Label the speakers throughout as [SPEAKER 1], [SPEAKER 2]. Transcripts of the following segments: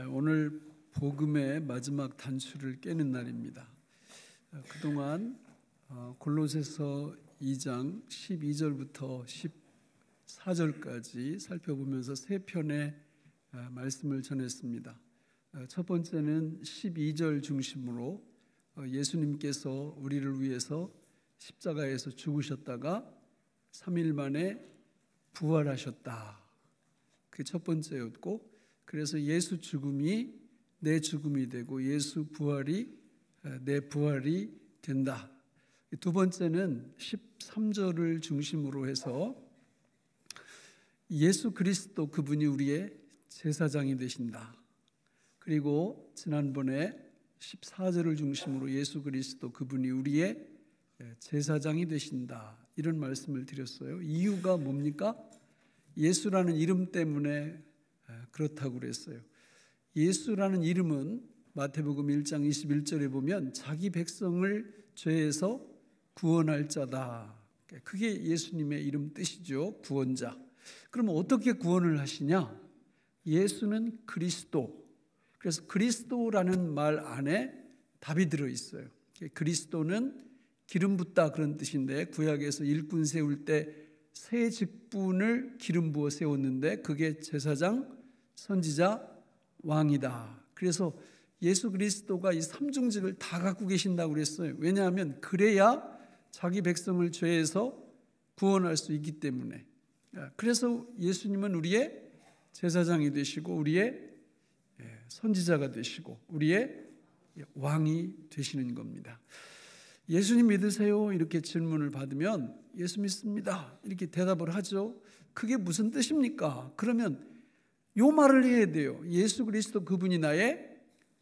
[SPEAKER 1] 오늘 복음의 마지막 단추를 깨는 날입니다. 그동안 골로새서 2장 12절부터 14절까지 살펴보면서 세 편의 말씀을 전했습니다. 첫 번째는 12절 중심으로 예수님께서 우리를 위해서 십자가에서 죽으셨다가 3일 만에 부활하셨다. 그게 첫 번째였고, 그래서 예수 죽음이 내 죽음이 되고 예수 부활이 내 부활이 된다. 두 번째는 13절을 중심으로 해서 예수 그리스도 그분이 우리의 제사장이 되신다. 그리고 지난번에 14절을 중심으로 예수 그리스도 그분이 우리의 제사장이 되신다. 이런 말씀을 드렸어요. 이유가 뭡니까? 예수라는 이름 때문에 그렇다고 그랬어요. 예수라는 이름은 마태복음 1장 21절에 보면 자기 백성을 죄에서 구원할 자다. 그게 예수님의 이름 뜻이죠. 구원자. 그러면 어떻게 구원을 하시냐? 예수는 그리스도. 그래서 그리스도라는 말 안에 답이 들어있어요. 그리스도는 기름 붓다 그런 뜻인데, 구약에서 일꾼 세울 때 새 직분을 기름 부어 세웠는데 그게 제사장, 선지자, 왕이다. 그래서 예수 그리스도가 이 삼중직을 다 갖고 계신다고 그랬어요. 왜냐하면 그래야 자기 백성을 죄에서 구원할 수 있기 때문에. 그래서 예수님은 우리의 제사장이 되시고 우리의 선지자가 되시고 우리의 왕이 되시는 겁니다. 예수님 믿으세요? 이렇게 질문을 받으면 예수 믿습니다. 이렇게 대답을 하죠. 그게 무슨 뜻입니까? 그러면 요 말을 해야 돼요. 예수 그리스도 그분이 나의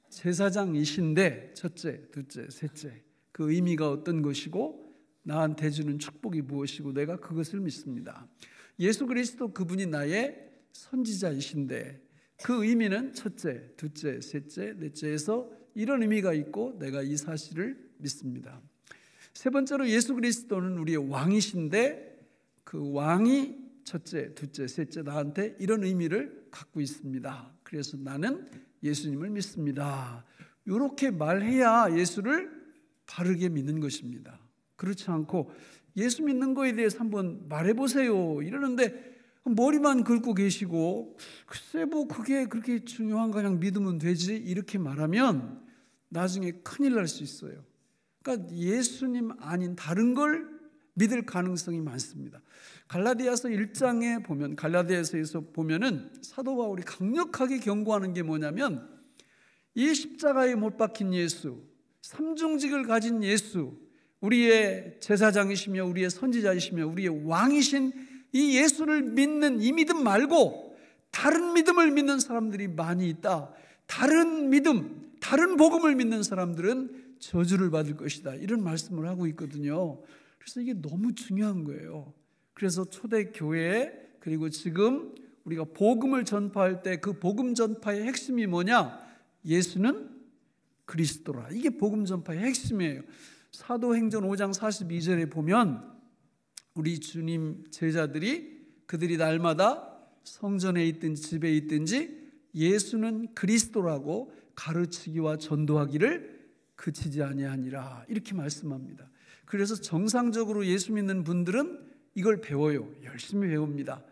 [SPEAKER 1] 제사장이신데, 첫째, 둘째, 셋째, 그 의미가 어떤 것이고 나한테 주는 축복이 무엇이고 내가 그것을 믿습니다. 예수 그리스도 그분이 나의 선지자이신데 그 의미는 첫째, 둘째, 셋째, 넷째에서 이런 의미가 있고 내가 이 사실을 믿습니다. 세 번째로 예수 그리스도는 우리의 왕이신데 그 왕이 첫째, 둘째, 셋째 나한테 이런 의미를 갖고 있습니다. 그래서 나는 예수님을 믿습니다. 이렇게 말해야 예수를 바르게 믿는 것입니다. 그렇지 않고 예수 믿는 거에 대해서 한번 말해보세요 이러는데 머리만 긁고 계시고 글쎄 뭐 그게 그렇게 중요한가 그냥 믿으면 되지 이렇게 말하면 나중에 큰일 날 수 있어요. 그러니까 예수님 아닌 다른 걸 믿을 가능성이 많습니다. 갈라디아서 1장에 보면, 갈라디아서에서 보면은 사도 바울이 강력하게 경고하는 게 뭐냐면 이 십자가에 못 박힌 예수, 삼중직을 가진 예수, 우리의 제사장이시며 우리의 선지자이시며 우리의 왕이신 이 예수를 믿는 이 믿음 말고 다른 믿음을 믿는 사람들이 많이 있다. 다른 믿음, 다른 복음을 믿는 사람들은 저주를 받을 것이다. 이런 말씀을 하고 있거든요. 그래서 이게 너무 중요한 거예요. 그래서 초대교회 그리고 지금 우리가 복음을 전파할 때 그 복음 전파의 핵심이 뭐냐? 예수는 그리스도라. 이게 복음 전파의 핵심이에요. 사도행전 5장 42절에 보면 우리 주님 제자들이 그들이 날마다 성전에 있든지 집에 있든지 예수는 그리스도라고 가르치기와 전도하기를 그치지 아니하니라 이렇게 말씀합니다. 그래서 정상적으로 예수 믿는 분들은 이걸 배워요. 열심히 배웁니다.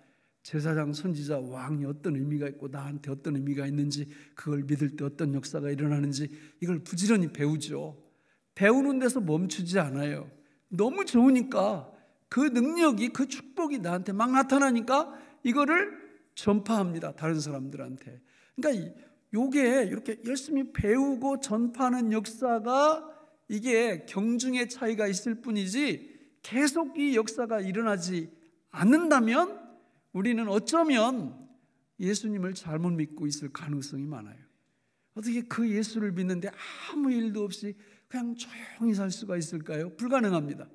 [SPEAKER 1] 제사장, 선지자, 왕이 어떤 의미가 있고 나한테 어떤 의미가 있는지 그걸 믿을 때 어떤 역사가 일어나는지 이걸 부지런히 배우죠. 배우는 데서 멈추지 않아요. 너무 좋으니까 그 능력이 그 축복이 나한테 막 나타나니까 이거를 전파합니다. 다른 사람들한테. 그러니까 요게 이렇게 열심히 배우고 전파하는 역사가 이게 경중의 차이가 있을 뿐이지 계속 이 역사가 일어나지 않는다면 우리는 어쩌면 예수님을 잘못 믿고 있을 가능성이 많아요. 어떻게 그 예수를 믿는데 아무 일도 없이 그냥 조용히 살 수가 있을까요? 불가능합니다.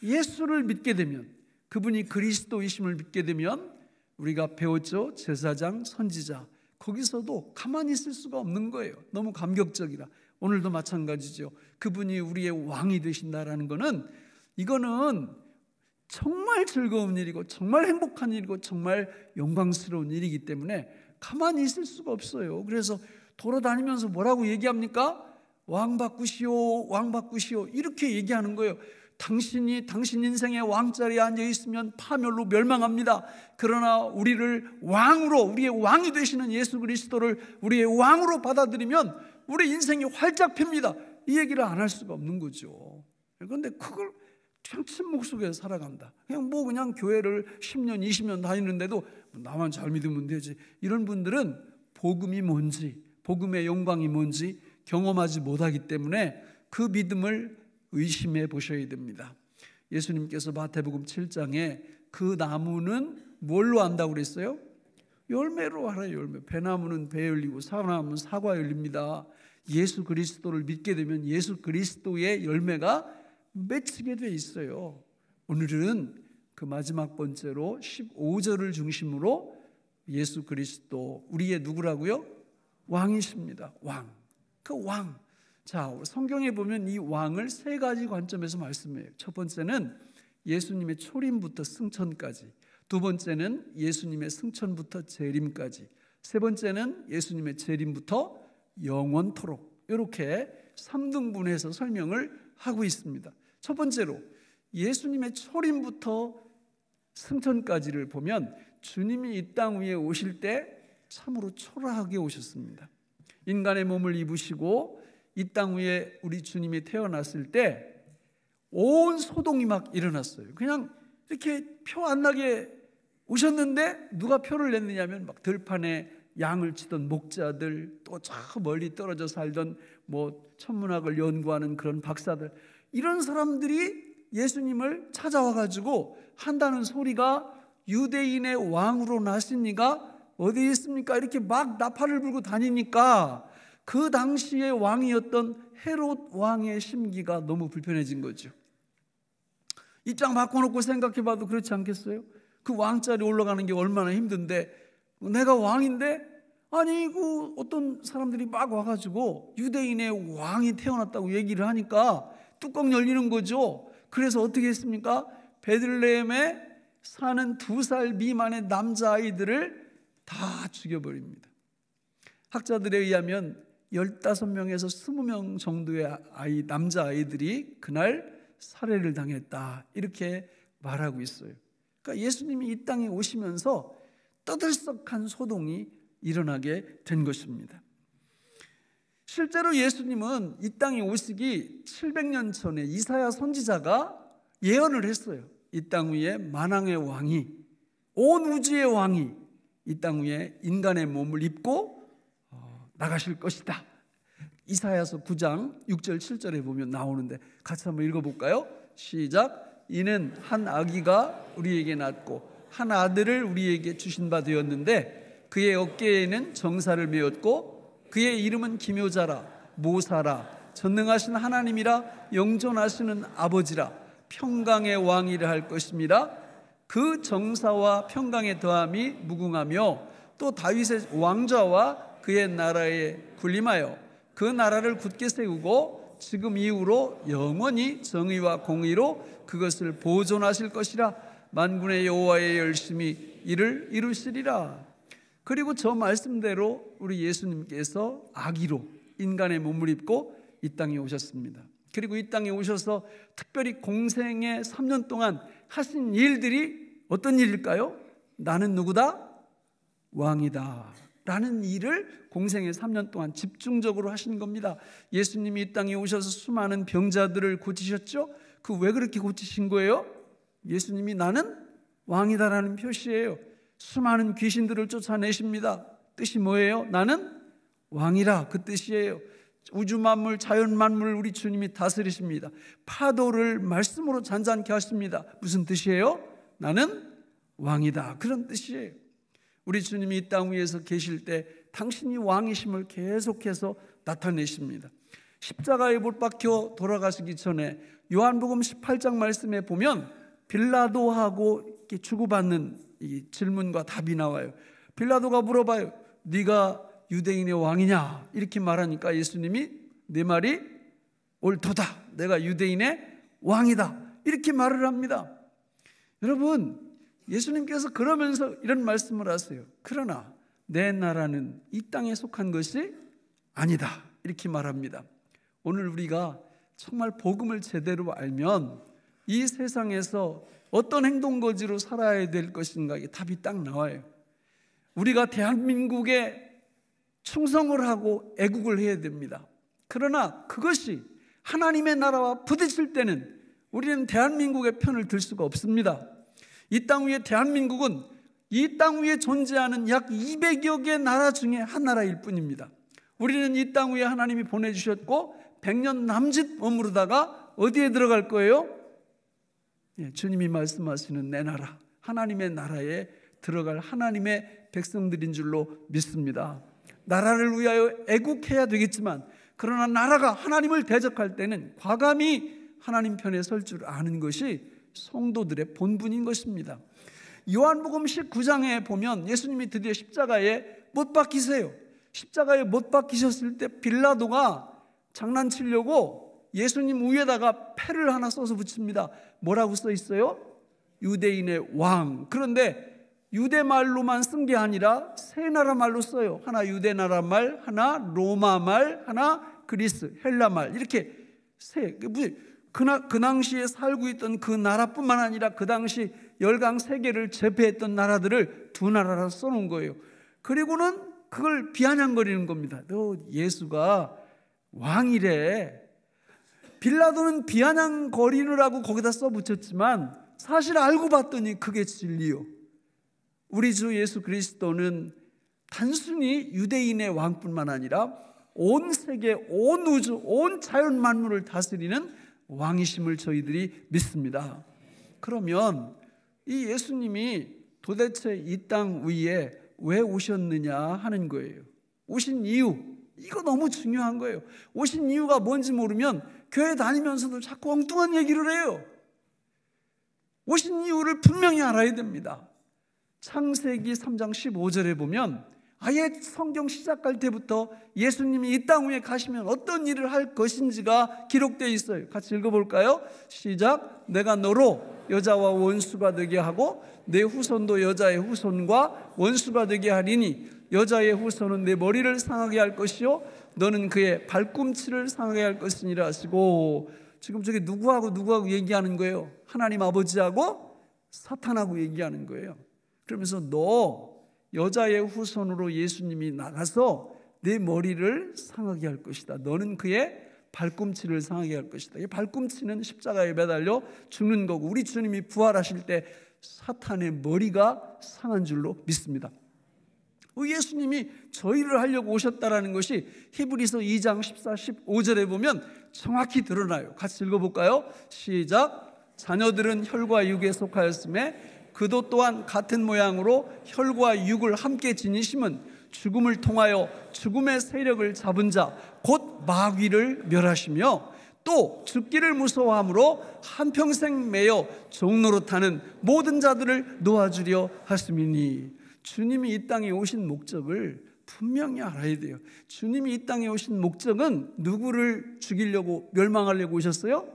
[SPEAKER 1] 예수를 믿게 되면 그분이 그리스도이심을 믿게 되면 우리가 배웠죠. 제사장, 선지자 거기서도 가만히 있을 수가 없는 거예요. 너무 감격적이라. 오늘도 마찬가지죠. 그분이 우리의 왕이 되신다라는 거는 이거는 정말 즐거운 일이고 정말 행복한 일이고 정말 영광스러운 일이기 때문에 가만히 있을 수가 없어요. 그래서 돌아다니면서 뭐라고 얘기합니까? 왕 바꾸시오, 왕 바꾸시오, 이렇게 얘기하는 거예요. 당신이 당신 인생의 왕자리에 앉아 있으면 파멸로 멸망합니다. 그러나 우리를 왕으로, 우리의 왕이 되시는 예수 그리스도를 우리의 왕으로 받아들이면 우리 인생이 활짝 핍니다. 이 얘기를 안 할 수가 없는 거죠. 그런데 그걸 그냥 침묵 속에서 살아간다. 그냥 교회를 10년, 20년 다니는데도 나만 잘 믿으면 되지. 이런 분들은 복음이 뭔지, 복음의 영광이 뭔지 경험하지 못하기 때문에 그 믿음을 의심해 보셔야 됩니다. 예수님께서 마태복음 7장에 그 나무는 뭘로 안다고 그랬어요? 열매로 알아요. 열매. 배나무는 배 열리고 사과나무는 사과 열립니다. 예수 그리스도를 믿게 되면 예수 그리스도의 열매가 맺히게 돼 있어요. 오늘은 그 마지막 번째로 15절을 중심으로 예수 그리스도, 우리의 누구라고요? 왕이십니다. 왕. 그 왕. 자, 성경에 보면 이 왕을 세 가지 관점에서 말씀해요. 첫 번째는 예수님의 초림부터 승천까지, 두 번째는 예수님의 승천부터 재림까지, 세 번째는 예수님의 재림부터 영원토록, 이렇게 3등분해서 설명을 하고 있습니다. 첫 번째로 예수님의 초림부터 승천까지를 보면 주님이 이 땅 위에 오실 때 참으로 초라하게 오셨습니다. 인간의 몸을 입으시고 이 땅 위에 우리 주님이 태어났을 때 온 소동이 막 일어났어요. 그냥 이렇게 표 안 나게 오셨는데 누가 표를 냈느냐면 막 들판에 양을 치던 목자들, 또 저 멀리 떨어져 살던 뭐 천문학을 연구하는 그런 박사들, 이런 사람들이 예수님을 찾아와 가지고 한다는 소리가 유대인의 왕으로 나신 이가 어디 있습니까? 이렇게 막 나팔을 불고 다니니까 그 당시의 왕이었던 헤롯 왕의 심기가 너무 불편해진 거죠. 입장 바꿔놓고 생각해봐도 그렇지 않겠어요? 그 왕자리에 올라가는 게 얼마나 힘든데, 내가 왕인데, 아니 그 어떤 사람들이 막 와가지고 유대인의 왕이 태어났다고 얘기를 하니까 뚜껑 열리는 거죠. 그래서 어떻게 했습니까? 베들레헴에 사는 2살 미만의 남자아이들을 다 죽여버립니다. 학자들에 의하면 15명에서 20명 정도의 남자아이들이 그날 살해를 당했다, 이렇게 말하고 있어요. 그러니까 예수님이 이 땅에 오시면서 떠들썩한 소동이 일어나게 된 것입니다. 실제로 예수님은 이 땅에 오시기 700년 전에 이사야 선지자가 예언을 했어요. 이 땅 위에 만왕의 왕이, 온 우주의 왕이 이 땅 위에 인간의 몸을 입고 나가실 것이다. 이사야서 9장 6절 7절에 보면 나오는데 같이 한번 읽어볼까요? 시작. 이는 한 아기가 우리에게 낳고 한 아들을 우리에게 주신 바 되었는데 그의 어깨에는 정사를 메었고 그의 이름은 기묘자라, 모사라, 전능하신 하나님이라, 영존하시는 아버지라, 평강의 왕이라 할 것입니다. 그 정사와 평강의 더함이 무궁하며 또 다윗의 왕좌와 그의 나라에 군림하여 그 나라를 굳게 세우고 지금 이후로 영원히 정의와 공의로 그것을 보존하실 것이라. 만군의 여호와의 열심히 이를 이루시리라. 그리고 저 말씀대로 우리 예수님께서 아기로 인간의 몸을 입고 이 땅에 오셨습니다. 그리고 이 땅에 오셔서 특별히 공생의 3년 동안 하신 일들이 어떤 일일까요? 나는 누구다? 왕이다 라는 일을 공생의 3년 동안 집중적으로 하신 겁니다. 예수님이 이 땅에 오셔서 수많은 병자들을 고치셨죠? 그 왜 그렇게 고치신 거예요? 예수님이 나는 왕이다라는 표시예요. 수많은 귀신들을 쫓아내십니다. 뜻이 뭐예요? 나는 왕이라, 그 뜻이에요. 우주 만물, 자연 만물을 우리 주님이 다스리십니다. 파도를 말씀으로 잔잔케 하십니다. 무슨 뜻이에요? 나는 왕이다, 그런 뜻이에요. 우리 주님이 이 땅 위에서 계실 때 당신이 왕이심을 계속해서 나타내십니다. 십자가에 못 박혀 돌아가시기 전에 요한복음 18장 말씀에 보면 빌라도하고 이렇게 주고받는 이 질문과 답이 나와요. 빌라도가 물어봐요. 네가 유대인의 왕이냐? 이렇게 말하니까 예수님이 내 말이 옳도다, 내가 유대인의 왕이다, 이렇게 말을 합니다. 여러분, 예수님께서 그러면서 이런 말씀을 하세요. 그러나 내 나라는 이 땅에 속한 것이 아니다, 이렇게 말합니다. 오늘 우리가 정말 복음을 제대로 알면 이 세상에서 어떤 행동거지로 살아야 될 것인가, 이게 답이 딱 나와요. 우리가 대한민국에 충성을 하고 애국을 해야 됩니다. 그러나 그것이 하나님의 나라와 부딪힐 때는 우리는 대한민국의 편을 들 수가 없습니다. 이 땅 위에 대한민국은 이 땅 위에 존재하는 약 200여 개 나라 중에 한 나라일 뿐입니다. 우리는 이 땅 위에 하나님이 보내주셨고 100년 남짓 머무르다가 어디에 들어갈 거예요? 주님이 말씀하시는 내 나라, 하나님의 나라에 들어갈 하나님의 백성들인 줄로 믿습니다. 나라를 위하여 애국해야 되겠지만, 그러나 나라가 하나님을 대적할 때는 과감히 하나님 편에 설 줄 아는 것이 성도들의 본분인 것입니다. 요한복음 19장에 보면 예수님이 드디어 십자가에 못 박히세요. 십자가에 못 박히셨을 때 빌라도가 장난치려고 예수님 위에다가 패를 하나 써서 붙입니다. 뭐라고 써 있어요? 유대인의 왕. 그런데 유대 말로만 쓴 게 아니라 세 나라 말로 써요. 하나 유대 나라 말, 하나 로마 말, 하나 그리스 헬라 말, 이렇게 세. 그 당시에 살고 있던 그 나라뿐만 아니라 그 당시 열강 세 개를 제패했던 나라들을 두 나라로 써놓은 거예요. 그리고는 그걸 비아냥거리는 겁니다. 너 예수가 왕이래. 빌라도는 비아냥거리느라고 거기다 써붙였지만 사실 알고 봤더니 그게 진리요. 우리 주 예수 그리스도는 단순히 유대인의 왕뿐만 아니라 온 세계, 온 우주, 온 자연 만물을 다스리는 왕이심을 저희들이 믿습니다. 그러면 이 예수님이 도대체 이 땅 위에 왜 오셨느냐 하는 거예요. 오신 이유, 이거 너무 중요한 거예요. 오신 이유가 뭔지 모르면 교회 다니면서도 자꾸 엉뚱한 얘기를 해요. 오신 이유를 분명히 알아야 됩니다. 창세기 3장 15절에 보면 아예 성경 시작할 때부터 예수님이 이 땅 위에 가시면 어떤 일을 할 것인지가 기록되어 있어요. 같이 읽어볼까요? 시작. 내가 너로 여자와 원수가 되게 하고 내 후손도 여자의 후손과 원수가 되게 하리니 여자의 후손은 내 머리를 상하게 할 것이요 너는 그의 발꿈치를 상하게 할 것이니라 하시고, 지금 저게 누구하고 얘기하는 거예요? 하나님 아버지하고 사탄하고 얘기하는 거예요. 그러면서 너 여자의 후손으로 예수님이 나가서 내 머리를 상하게 할 것이다. 너는 그의 발꿈치를 상하게 할 것이다. 이 발꿈치는 십자가에 매달려 죽는 거고, 우리 주님이 부활하실 때 사탄의 머리가 상한 줄로 믿습니다. 예수님이 저희를 하려고 오셨다라는 것이 히브리서 2장 14, 15절에 보면 정확히 드러나요. 같이 읽어볼까요? 시작. 자녀들은 혈과 육에 속하였음에 그도 또한 같은 모양으로 혈과 육을 함께 지니심은 죽음을 통하여 죽음의 세력을 잡은 자 곧 마귀를 멸하시며 또 죽기를 무서워함으로 한평생 매여 종노릇하는 모든 자들을 놓아주려 하심이니. 주님이 이 땅에 오신 목적을 분명히 알아야 돼요. 주님이 이 땅에 오신 목적은 누구를 죽이려고 멸망하려고 오셨어요?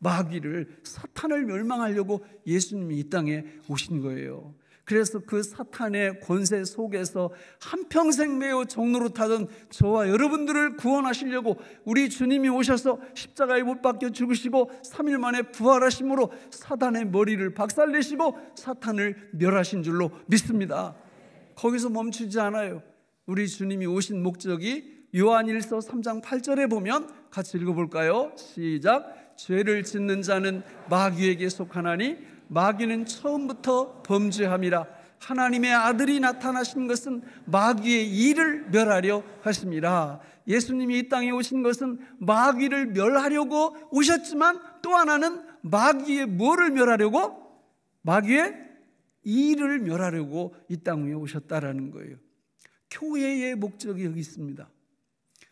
[SPEAKER 1] 마귀를, 사탄을 멸망하려고 예수님이 이 땅에 오신 거예요. 그래서 그 사탄의 권세 속에서 한평생 매여 종노릇하던 저와 여러분들을 구원하시려고 우리 주님이 오셔서 십자가에 못 박혀 죽으시고 3일 만에 부활하심으로 사탄의 머리를 박살내시고 사탄을 멸하신 줄로 믿습니다. 거기서 멈추지 않아요. 우리 주님이 오신 목적이 요한일서 3장 8절에 보면 같이 읽어볼까요? 시작. 죄를 짓는 자는 마귀에게 속하나니 마귀는 처음부터 범죄함이라. 하나님의 아들이 나타나신 것은 마귀의 일을 멸하려 하심이라. 예수님이 이 땅에 오신 것은 마귀를 멸하려고 오셨지만 또 하나는 마귀의 뭐를 멸하려고? 마귀의 일을 멸하려고 이 땅 위에 오셨다라는 거예요. 교회의 목적이 여기 있습니다.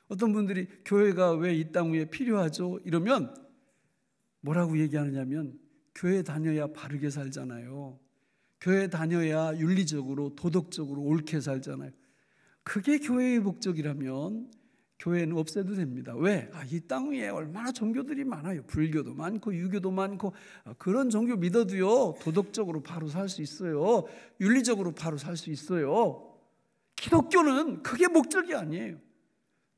[SPEAKER 1] 어떤 분들이 교회가 왜 이 땅 위에 필요하죠? 이러면 뭐라고 얘기하느냐면 교회 다녀야 바르게 살잖아요. 교회 다녀야 윤리적으로 도덕적으로 옳게 살잖아요. 그게 교회의 목적이라면 교회는 없애도 됩니다. 왜? 이 땅 위에 얼마나 종교들이 많아요. 불교도 많고 유교도 많고 그런 종교 믿어도요 도덕적으로 바로 살 수 있어요. 윤리적으로 바로 살 수 있어요. 기독교는 그게 목적이 아니에요.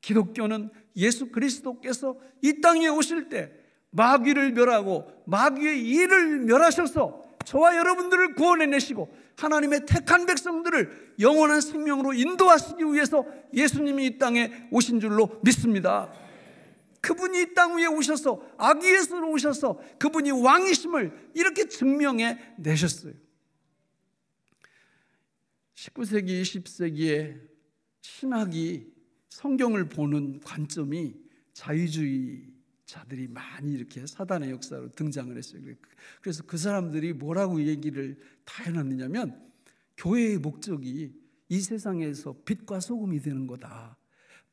[SPEAKER 1] 기독교는 예수 그리스도께서 이 땅에 오실 때 마귀를 멸하고 마귀의 일을 멸하셔서 저와 여러분들을 구원해내시고 하나님의 택한 백성들을 영원한 생명으로 인도하시기 위해서 예수님이 이 땅에 오신 줄로 믿습니다. 그분이 이 땅 위에 오셔서 아기예수로 오셔서 그분이 왕이심을 이렇게 증명해 내셨어요. 19세기, 20세기에 신학이 성경을 보는 관점이 자유주의자들이 많이 이렇게 사단의 역사로 등장을 했어요. 그래서 그 사람들이 뭐라고 얘기를 다 해놨느냐면 교회의 목적이 이 세상에서 빛과 소금이 되는 거다,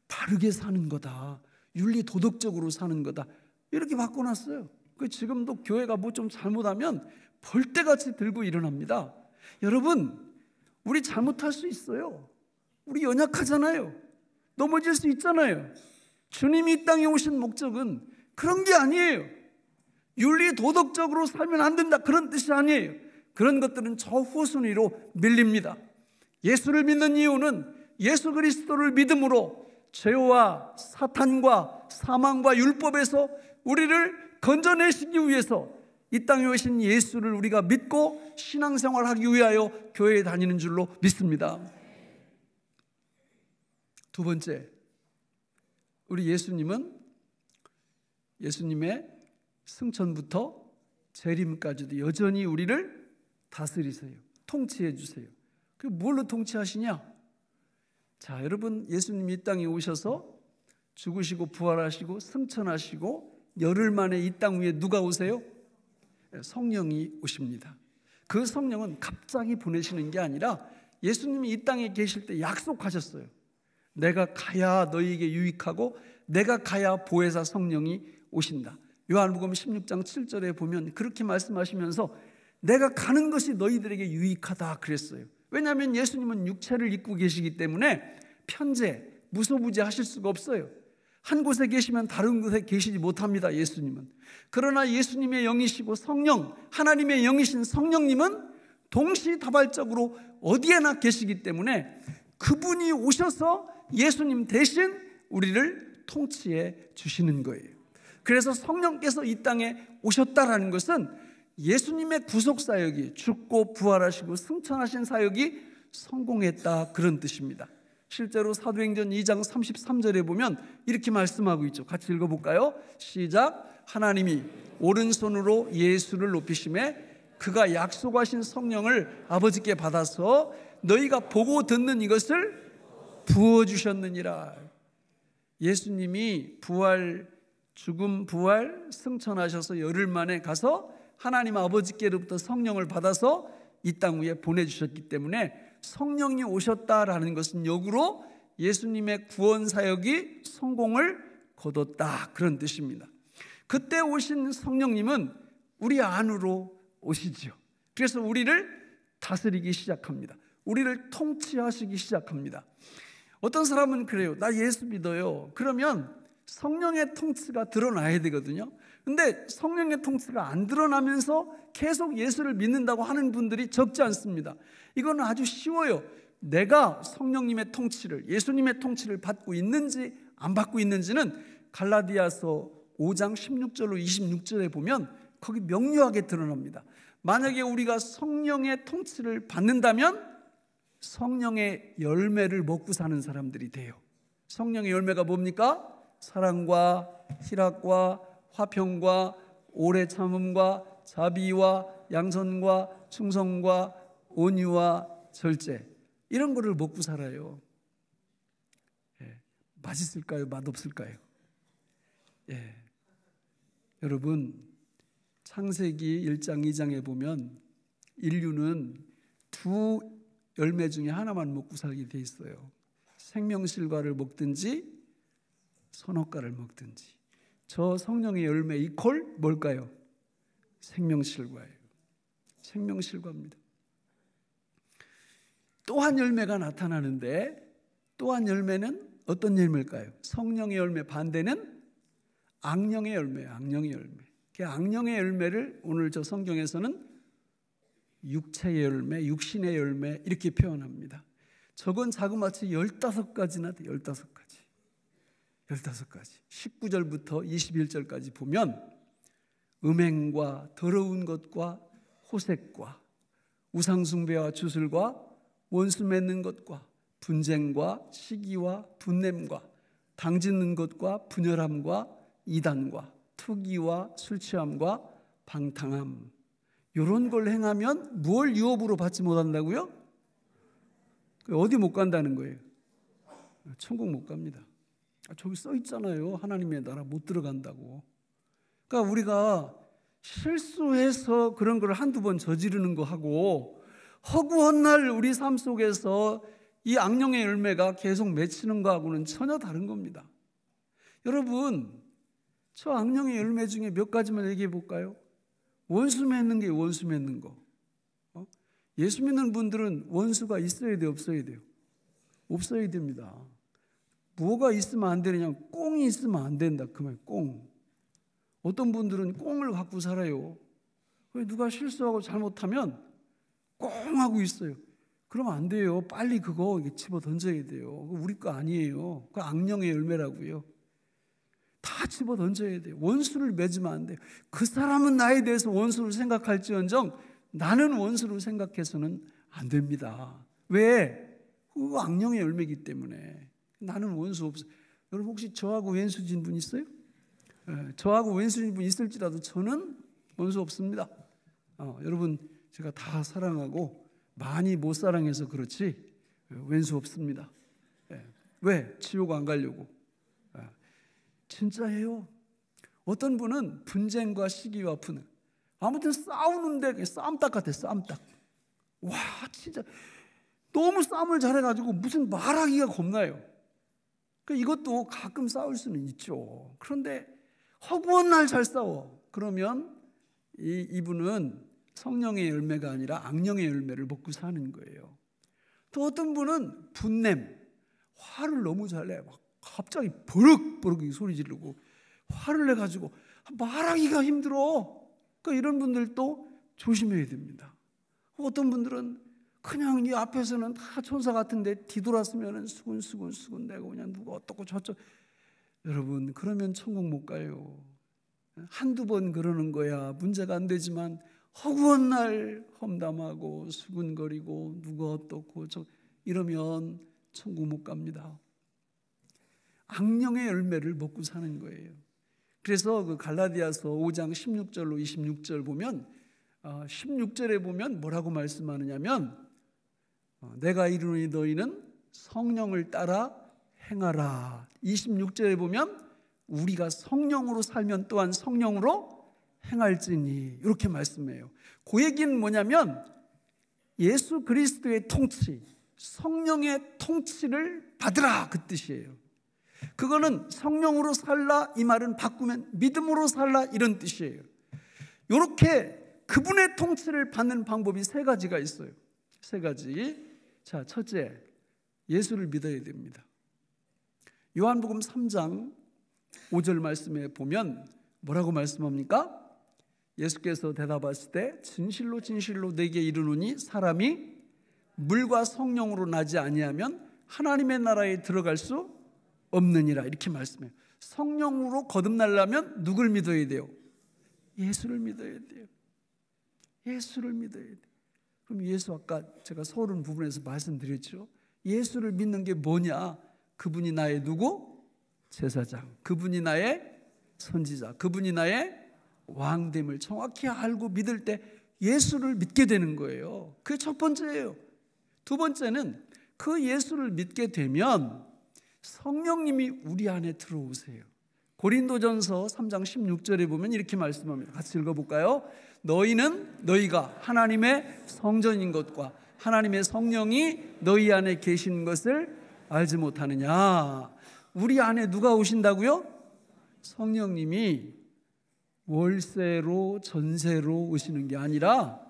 [SPEAKER 1] 바르게 사는 거다, 윤리 도덕적으로 사는 거다, 이렇게 바꿔놨어요. 지금도 교회가 뭐 좀 잘못하면 벌떼같이 들고 일어납니다. 여러분, 우리 잘못할 수 있어요. 우리 연약하잖아요. 넘어질 수 있잖아요. 주님이 이 땅에 오신 목적은 그런 게 아니에요. 윤리 도덕적으로 살면 안 된다, 그런 뜻이 아니에요. 그런 것들은 저 후순위로 밀립니다. 예수를 믿는 이유는 예수 그리스도를 믿음으로 죄와 사탄과 사망과 율법에서 우리를 건져내시기 위해서 이 땅에 오신 예수를 우리가 믿고 신앙생활하기 위하여 교회에 다니는 줄로 믿습니다. 두 번째, 우리 예수님의 승천부터 재림까지도 여전히 우리를 다스리세요. 통치해 주세요. 그 뭘로 통치하시냐? 자, 여러분, 예수님이 이 땅에 오셔서 죽으시고 부활하시고 승천하시고 열흘 만에 이 땅 위에 누가 오세요? 성령이 오십니다. 그 성령은 갑자기 보내시는 게 아니라 예수님이 이 땅에 계실 때 약속하셨어요. 내가 가야 너희에게 유익하고 내가 가야 보혜사 성령이 오신다. 요한복음 16장 7절에 보면 그렇게 말씀하시면서 내가 가는 것이 너희들에게 유익하다 그랬어요. 왜냐하면 예수님은 육체를 입고 계시기 때문에 편재, 무소부재 하실 수가 없어요. 한 곳에 계시면 다른 곳에 계시지 못합니다. 예수님은. 그러나 예수님의 영이시고 성령, 하나님의 영이신 성령님은 동시다발적으로 어디에나 계시기 때문에 그분이 오셔서 예수님 대신 우리를 통치해 주시는 거예요. 그래서 성령께서 이 땅에 오셨다라는 것은 예수님의 구속사역이, 죽고 부활하시고 승천하신 사역이 성공했다, 그런 뜻입니다. 실제로 사도행전 2장 33절에 보면 이렇게 말씀하고 있죠. 같이 읽어볼까요? 시작. 하나님이 오른손으로 예수를 높이심에 그가 약속하신 성령을 아버지께 받아서 너희가 보고 듣는 이것을 부어주셨느니라. 예수님이 부활, 죽음, 부활, 승천하셔서 열흘 만에 가서 하나님 아버지께로부터 성령을 받아서 이 땅 위에 보내주셨기 때문에 성령이 오셨다라는 것은 역으로 예수님의 구원 사역이 성공을 거뒀다, 그런 뜻입니다. 그때 오신 성령님은 우리 안으로 오시죠. 그래서 우리를 다스리기 시작합니다. 우리를 통치하시기 시작합니다. 어떤 사람은 그래요. 나 예수 믿어요. 그러면 성령의 통치가 드러나야 되거든요. 근데 성령의 통치가 안 드러나면서 계속 예수를 믿는다고 하는 분들이 적지 않습니다. 이거는 아주 쉬워요. 내가 성령님의 통치를, 예수님의 통치를 받고 있는지 안 받고 있는지는 갈라디아서 5장 16절로 26절에 보면 거기 명료하게 드러납니다. 만약에 우리가 성령의 통치를 받는다면 성령의 열매를 먹고 사는 사람들이 돼요. 성령의 열매가 뭡니까? 사랑과 희락과 화평과 오래 참음과 자비와 양선과 충성과 온유와 절제, 이런 거를 먹고 살아요. 맛있을까요? 맛없을까요? 여러분, 창세기 1장 2장에 보면 인류는 두 열매 중에 하나만 먹고 살게 돼 있어요. 생명실과를 먹든지 선악과를 먹든지. 저 성령의 열매 이퀄 뭘까요? 생명실과예요. 생명실과입니다. 또 한 열매가 나타나는데, 또 한 열매는 어떤 열매일까요? 성령의 열매 반대는 악령의 열매예요. 악령의 열매. 그 악령의 열매를 오늘 저 성경에서는 육체의 열매, 육신의 열매 이렇게 표현합니다. 저건 자그마치 15가지나 돼. 15가지. 15가지. 19절부터 21절까지 보면 음행과 더러운 것과 호색과 우상숭배와 주술과 원수 맺는 것과 분쟁과 시기와 분냄과 당짓는 것과 분열함과 이단과 투기와 술취함과 방탕함, 이런 걸 행하면 뭘 유업으로 받지 못한다고요? 어디 못 간다는 거예요? 천국 못 갑니다. 저기 써 있잖아요. 하나님의 나라 못 들어간다고. 그러니까 우리가 실수해서 그런 걸 한두 번 저지르는 거 하고 허구한 날 우리 삶 속에서 이 악령의 열매가 계속 맺히는 거하고는 전혀 다른 겁니다. 여러분, 저 악령의 열매 중에 몇 가지만 얘기해 볼까요? 원수 맺는 게 원수 맺는 거. 예수 믿는 분들은 원수가 있어야 돼요, 없어야 돼요? 없어야 됩니다. 뭐가 있으면 안 되느냐? 꽁이 있으면 안 된다. 그 말, 꽁. 어떤 분들은 꽁을 갖고 살아요. 누가 실수하고 잘못하면 꽁 하고 있어요. 그러면 안 돼요. 빨리 그거 집어 던져야 돼요. 그거 우리 거 아니에요. 그거 악령의 열매라고요. 다 집어 던져야 돼요. 원수를 맺으면 안 돼요. 그 사람은 나에 대해서 원수를 생각할지언정 나는 원수를 생각해서는 안 됩니다. 왜? 그거 악령의 열매이기 때문에. 나는 원수 없어요. 여러분 혹시 저하고 왼수진 분 있어요? 저하고 왼수진 분 있을지라도 저는 원수 없습니다. 여러분 제가 다 사랑하고 많이 못 사랑해서 그렇지 왼수 없습니다. 왜? 지옥 안 가려고. 진짜예요. 어떤 분은 분쟁과 시기와 분은 아무튼 싸우는데 싸움닭 같아. 싸움닭. 와 진짜 너무 싸움을 잘해가지고 무슨 말하기가 겁나요. 이것도 가끔 싸울 수는 있죠. 그런데 허구한 날 잘 싸워. 그러면 이분은 성령의 열매가 아니라 악령의 열매를 먹고 사는 거예요. 또 어떤 분은 분냄, 화를 너무 잘 내. 막 갑자기 버럭버럭 소리 지르고 화를 내가지고 말하기가 힘들어. 이런 분들도 조심해야 됩니다. 어떤 분들은 그냥 이 앞에서는 다 천사 같은데 뒤돌았으면 수근수근 대고 그냥 누가 어떻고 저쩌고. 여러분 그러면 천국 못 가요. 한두 번 그러는 거야 문제가 안 되지만 허구한 날 험담하고 수근거리고 누가 어떻고 이러면 천국 못 갑니다. 악령의 열매를 먹고 사는 거예요. 그래서 그 갈라디아서 5장 16절로 26절 보면 16절에 보면 뭐라고 말씀하느냐면 내가 이르노니 너희는 성령을 따라 행하라. 26절에 보면 우리가 성령으로 살면 또한 성령으로 행할지니 이렇게 말씀해요. 그 얘기는 뭐냐면 예수 그리스도의 통치, 성령의 통치를 받으라 그 뜻이에요. 그거는 성령으로 살라 이 말은 바꾸면 믿음으로 살라 이런 뜻이에요. 이렇게 그분의 통치를 받는 방법이 세 가지가 있어요. 세 가지. 자, 첫째, 예수를 믿어야 됩니다. 요한복음 3장 5절 말씀에 보면 뭐라고 말씀합니까? 예수께서 대답하실 때 진실로 진실로 내게 이르노니 사람이 물과 성령으로 나지 아니하면 하나님의 나라에 들어갈 수 없느니라 이렇게 말씀해요. 성령으로 거듭나려면 누굴 믿어야 돼요? 예수를 믿어야 돼요. 예수를 믿어야 돼요. 그럼 예수 아까 제가 서론 부분에서 말씀드렸죠. 예수를 믿는 게 뭐냐? 그분이 나의 누구? 제사장. 그분이 나의 선지자. 그분이 나의 왕됨을 정확히 알고 믿을 때 예수를 믿게 되는 거예요. 그게 첫 번째예요. 두 번째는 그 예수를 믿게 되면 성령님이 우리 안에 들어오세요. 고린도전서 3장 16절에 보면 이렇게 말씀합니다. 같이 읽어볼까요? 너희가 하나님의 성전인 것과 하나님의 성령이 너희 안에 계신 것을 알지 못하느냐. 우리 안에 누가 오신다고요? 성령님이 월세로 전세로 오시는 게 아니라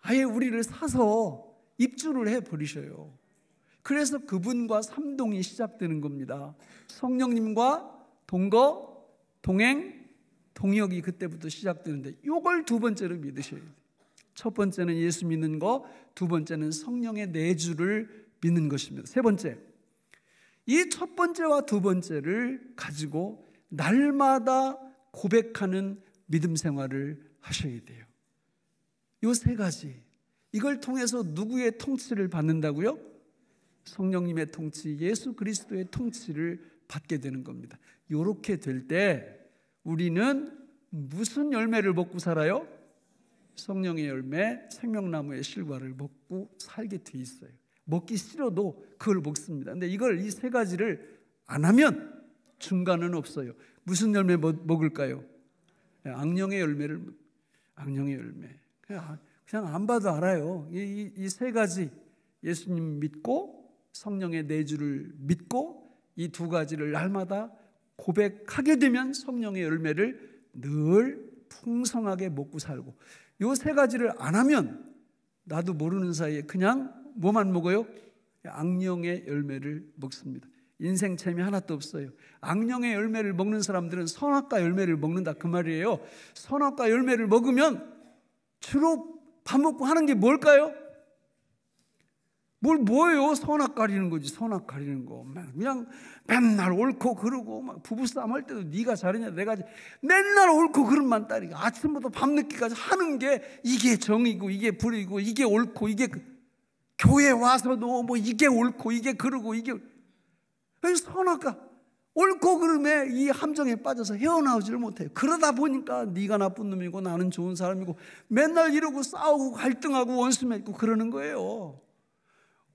[SPEAKER 1] 아예 우리를 사서 입주를 해버리셔요. 그래서 그분과 삼동이 시작되는 겁니다. 성령님과 동거, 동행, 동역이 그때부터 시작되는데 이걸 두 번째로 믿으셔야 돼요. 첫 번째는 예수 믿는 거, 두 번째는 성령의 내주를 믿는 것입니다. 세 번째, 이 첫 번째와 두 번째를 가지고 날마다 고백하는 믿음 생활을 하셔야 돼요. 이 세 가지, 이걸 통해서 누구의 통치를 받는다고요? 성령님의 통치, 예수 그리스도의 통치를 받게 되는 겁니다. 이렇게 될 때 우리는 무슨 열매를 먹고 살아요? 성령의 열매, 생명나무의 실과를 먹고 살게 돼 있어요. 먹기 싫어도 그걸 먹습니다. 근데 이 세 가지를 안 하면 중간은 없어요. 무슨 열매 먹을까요? 악령의 열매를, 악령의 열매. 그냥 안 봐도 알아요. 이 세 가지, 예수님 믿고 성령의 내주를 믿고 이 두 가지를 날마다 고백하게 되면 성령의 열매를 늘 풍성하게 먹고 살고, 이 세 가지를 안 하면 나도 모르는 사이에 그냥 뭐만 먹어요? 악령의 열매를 먹습니다. 인생 재미 하나도 없어요. 악령의 열매를 먹는 사람들은 선악과 열매를 먹는다 그 말이에요. 선악과 열매를 먹으면 주로 밥 먹고 하는 게 뭘까요? 뭐예요? 선악 가리는 거지. 선악 가리는 거. 그냥 맨날 옳고 그러고 막 부부싸움 할 때도 네가 잘했냐 내가 맨날 옳고 그름만 따니까 아침부터 밤늦게까지 하는 게 이게 정이고 이게 불이고 이게 옳고 이게 교회 와서도 뭐 이게 옳고 이게 그러고 이게 선악과 옳고 그름에 이 함정에 빠져서 헤어나오지를 못해요. 그러다 보니까 네가 나쁜 놈이고 나는 좋은 사람이고 맨날 이러고 싸우고 갈등하고 원수 맺고 그러는 거예요.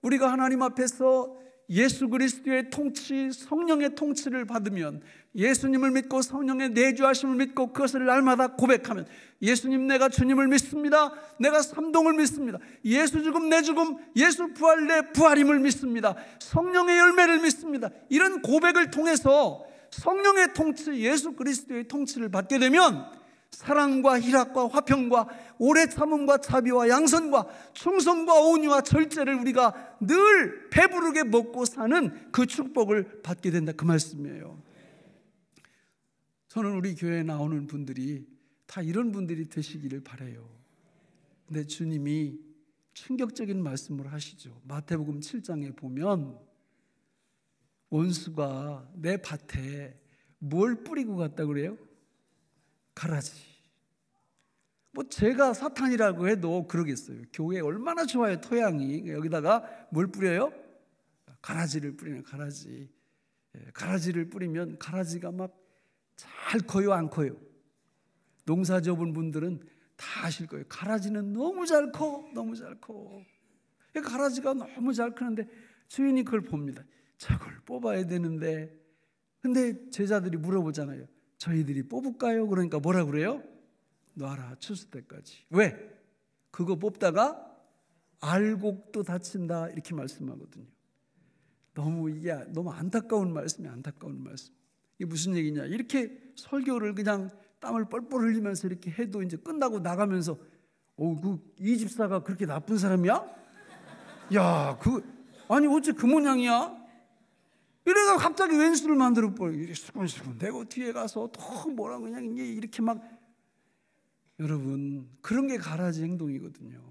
[SPEAKER 1] 우리가 하나님 앞에서 예수 그리스도의 통치, 성령의 통치를 받으면, 예수님을 믿고 성령의 내주하심을 믿고 그것을 날마다 고백하면, 예수님 내가 주님을 믿습니다. 내가 삼동을 믿습니다. 예수 죽음 내 죽음, 예수 부활 내 부활임을 믿습니다. 성령의 열매를 믿습니다. 이런 고백을 통해서 성령의 통치, 예수 그리스도의 통치를 받게 되면 사랑과 희락과 화평과 오래 참음과 자비와 양선과 충성과 온유와 절제를 우리가 늘 배부르게 먹고 사는 그 축복을 받게 된다 그 말씀이에요. 저는 우리 교회에 나오는 분들이 다 이런 분들이 되시기를 바라요. 근데 주님이 충격적인 말씀을 하시죠. 마태복음 7장에 보면 원수가 내 밭에 뭘 뿌리고 갔다 그래요? 가라지. 뭐 제가 사탄이라고 해도 그러겠어요. 교회 얼마나 좋아요, 토양이. 여기다가 뭘 뿌려요? 가라지를 뿌리는 가라지. 가라지를 뿌리면 가라지가 막 잘 커요, 안 커요? 농사 접은 분들은 다 아실 거예요. 가라지는 너무 잘 커, 너무 잘 커. 가라지가 너무 잘 크는데 주인이 그걸 봅니다. 저걸 뽑아야 되는데, 근데 제자들이 물어보잖아요. 저희들이 뽑을까요? 그러니까 뭐라 그래요? 놔라, 추수 때까지. 왜? 그거 뽑다가 알곡도 다친다 이렇게 말씀하거든요. 이게 너무 안타까운 말씀이 안타까운 말씀. 이게 무슨 얘기냐? 이렇게 설교를 그냥 땀을 뻘뻘 흘리면서 이렇게 해도 이제 끝나고 나가면서 이 집사가 그렇게 나쁜 사람이야? 야, 아니 어째 그 모양이야? 이래가 갑자기 왼수를 만들어 버리고 수근수근 대고 뒤에 가서 또 뭐라 그냥 이렇게 막, 여러분 그런 게 가라지 행동이거든요.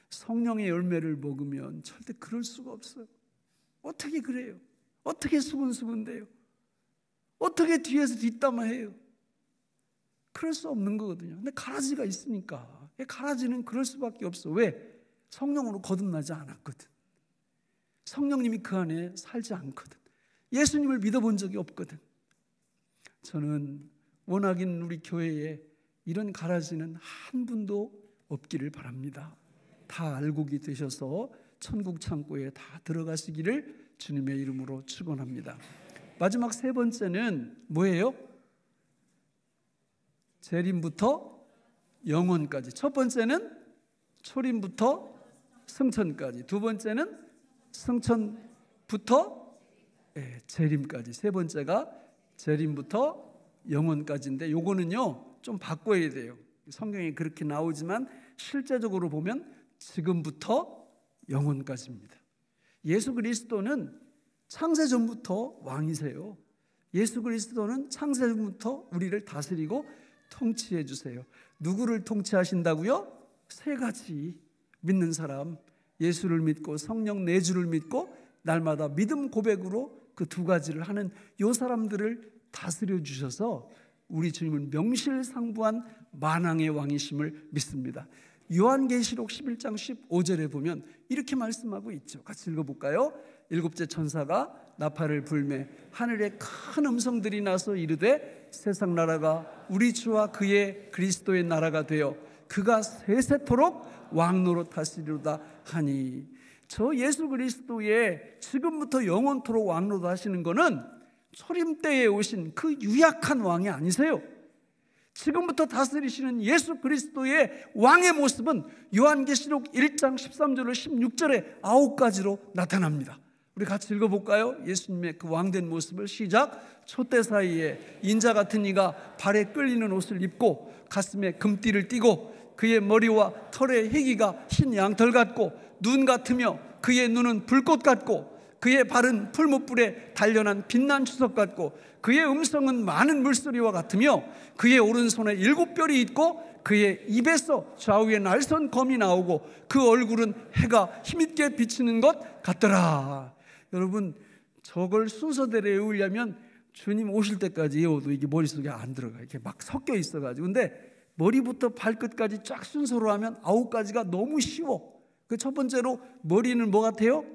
[SPEAKER 1] 성령의 열매를 먹으면 절대 그럴 수가 없어요. 어떻게 그래요? 어떻게 수근수근대요? 어떻게 뒤에서 뒷담화해요? 그럴 수 없는 거거든요. 근데 가라지가 있으니까. 가라지는 그럴 수밖에 없어. 왜? 성령으로 거듭나지 않았거든. 성령님이 그 안에 살지 않거든. 예수님을 믿어본 적이 없거든. 저는 원하긴 우리 교회에 이런 가라지는 한 분도 없기를 바랍니다. 다 알곡이 되셔서 천국 창고에 다 들어가시기를 주님의 이름으로 축원합니다. 마지막 세 번째는 뭐예요? 재림부터 영원까지. 첫 번째는 초림부터 승천까지. 두 번째는 승천부터 재림까지. 세 번째가 재림부터 영원까지인데, 요거는요 좀 바꿔야 돼요. 성경에 그렇게 나오지만 실제적으로 보면 지금부터 영원까지입니다. 예수 그리스도는 창세 전부터 왕이세요. 예수 그리스도는 창세 전부터 우리를 다스리고 통치해 주세요. 누구를 통치하신다고요? 세 가지. 믿는 사람, 예수를 믿고 성령 내주를 믿고 날마다 믿음 고백으로 그 두 가지를 하는 이 사람들을 다스려 주셔서 우리 주님은 명실상부한 만왕의 왕이심을 믿습니다. 요한계시록 11장 15절에 보면 이렇게 말씀하고 있죠. 같이 읽어볼까요? 일곱째 천사가 나팔을 불매 하늘에 큰 음성들이 나서 이르되 세상 나라가 우리 주와 그의 그리스도의 나라가 되어 그가 세세토록 왕노릇 하시리로다 하니, 저 예수 그리스도의 지금부터 영원토록 왕노릇 하시는 것은 초림 때에 오신 그 유약한 왕이 아니세요. 지금부터 다스리시는 예수 그리스도의 왕의 모습은 요한계시록 1장 13절로 16절에 9가지로 나타납니다. 우리 같이 읽어볼까요? 예수님의 그 왕된 모습을 시작. 촛대 사이에 인자 같은 이가 발에 끌리는 옷을 입고 가슴에 금띠를 띠고 그의 머리와 털의 희기가 흰 양털 같고 눈 같으며 그의 눈은 불꽃 같고 그의 발은 풀무불에 단련한 빛난 주석 같고 그의 음성은 많은 물소리와 같으며 그의 오른손에 7별이 있고 그의 입에서 좌우에 날선 검이 나오고 그 얼굴은 해가 힘있게 비치는 것 같더라. 여러분, 저걸 순서대로 외우려면 주님 오실 때까지 외워도 이게 머릿속에 안 들어가. 이렇게 막 섞여 있어가지고. 근데 머리부터 발끝까지 쫙 순서로 하면 9가지가 너무 쉬워. 그 첫 번째로 머리는 뭐 같아요?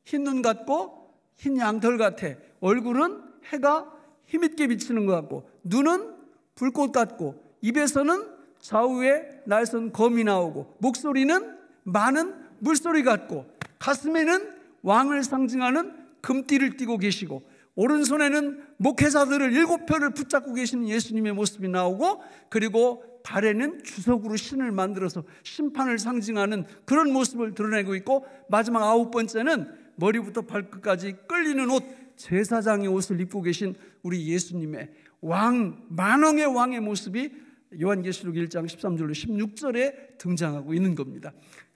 [SPEAKER 1] 흰 눈 같고 흰 양털 같아. 얼굴은 해가 힘있게 비치는 것 같고 눈은 불꽃 같고 입에서는 좌우에 날선 검이 나오고 목소리는 많은 물소리 같고 가슴에는 왕을 상징하는 금띠를 띠고 계시고 오른손에는 목회자들을 7표를 붙잡고 계시는 예수님의 모습이 나오고 그리고 발에는 주석으로 신을 만들어서 심판을 상징하는 그런 모습을 드러내고 있고 마지막 9번째는 머리부터 발끝까지 끌리는 옷, 제사장의 옷을 입고 계신 우리 예수님의 왕, 만왕의 왕의 모습이 요한계시록 1장 13절로 16절에 등장하고 있는 겁니다.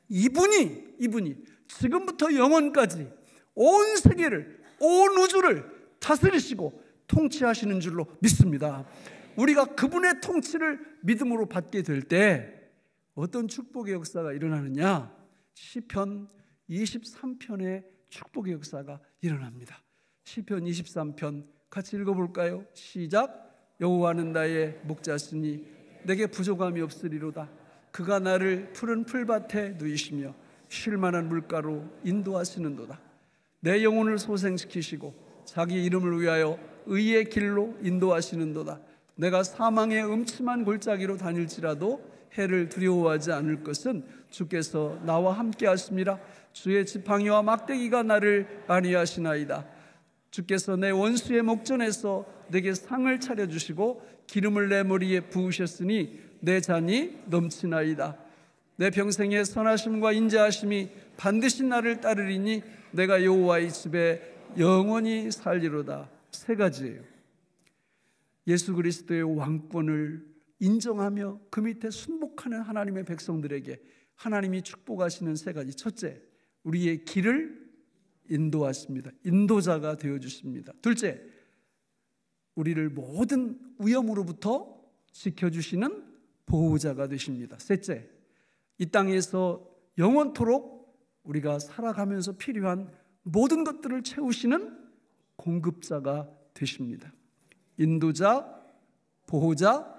[SPEAKER 1] 이분이 지금부터 영원까지 온 세계를, 온 우주를 다스리시고 통치하시는 줄로 믿습니다. 우리가 그분의 통치를 믿음으로 받게 될 때 어떤 축복의 역사가 일어나느냐? 시편 23편의 축복의 역사가 일어납니다. 시편 23편 같이 읽어볼까요? 시작. 여호와는 나의 목자시니 내게 부족함이 없으리로다. 그가 나를 푸른 풀밭에 누이시며 쉴만한 물가로 인도하시는도다. 내 영혼을 소생시키시고 자기 이름을 위하여 의의 길로 인도하시는도다. 내가 사망의 음침한 골짜기로 다닐지라도 해를 두려워하지 않을 것은 주께서 나와 함께 하심이라. 주의 지팡이와 막대기가 나를 안위하시나이다. 주께서 내 원수의 목전에서 내게 상을 차려주시고 기름을 내 머리에 부으셨으니 내 잔이 넘치나이다. 내 평생의 선하심과 인자하심이 반드시 나를 따르리니 내가 여호와의 집에 영원히 살리로다. 3가지예요. 예수 그리스도의 왕권을 인정하며 그 밑에 순복하는 하나님의 백성들에게 하나님이 축복하시는 3가지. 첫째, 우리의 길을 인도하십니다. 인도자가 되어주십니다. 둘째, 우리를 모든 위험으로부터 지켜주시는 보호자가 되십니다. 셋째, 이 땅에서 영원토록 우리가 살아가면서 필요한 모든 것들을 채우시는 공급자가 되십니다. 인도자, 보호자,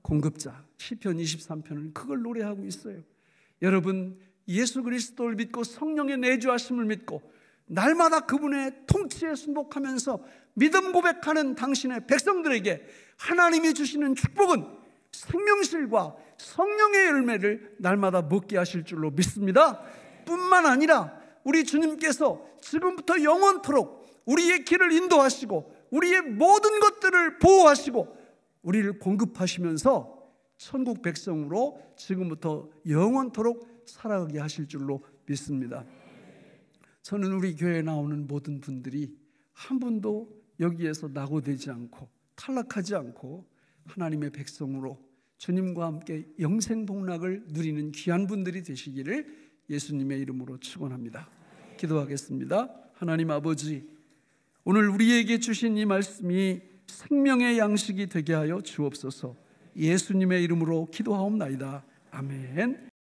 [SPEAKER 1] 공급자. 시편 23편은 그걸 노래하고 있어요. 여러분, 예수 그리스도를 믿고 성령의 내주하심을 믿고 날마다 그분의 통치에 순복하면서 믿음 고백하는 당신의 백성들에게 하나님이 주시는 축복은 생명실과 성령의 열매를 날마다 먹게 하실 줄로 믿습니다. 뿐만 아니라 우리 주님께서 지금부터 영원토록 우리의 길을 인도하시고 우리의 모든 것들을 보호하시고 우리를 공급하시면서 천국 백성으로 지금부터 영원토록 살아가게 하실 줄로 믿습니다. 저는 우리 교회에 나오는 모든 분들이 한 분도 여기에서 낙오되지 않고 탈락하지 않고 하나님의 백성으로 주님과 함께 영생복락을 누리는 귀한 분들이 되시기를 예수님의 이름으로 축원합니다. 기도하겠습니다. 하나님 아버지, 오늘 우리에게 주신 이 말씀이 생명의 양식이 되게 하여 주옵소서. 예수님의 이름으로 기도하옵나이다. 아멘.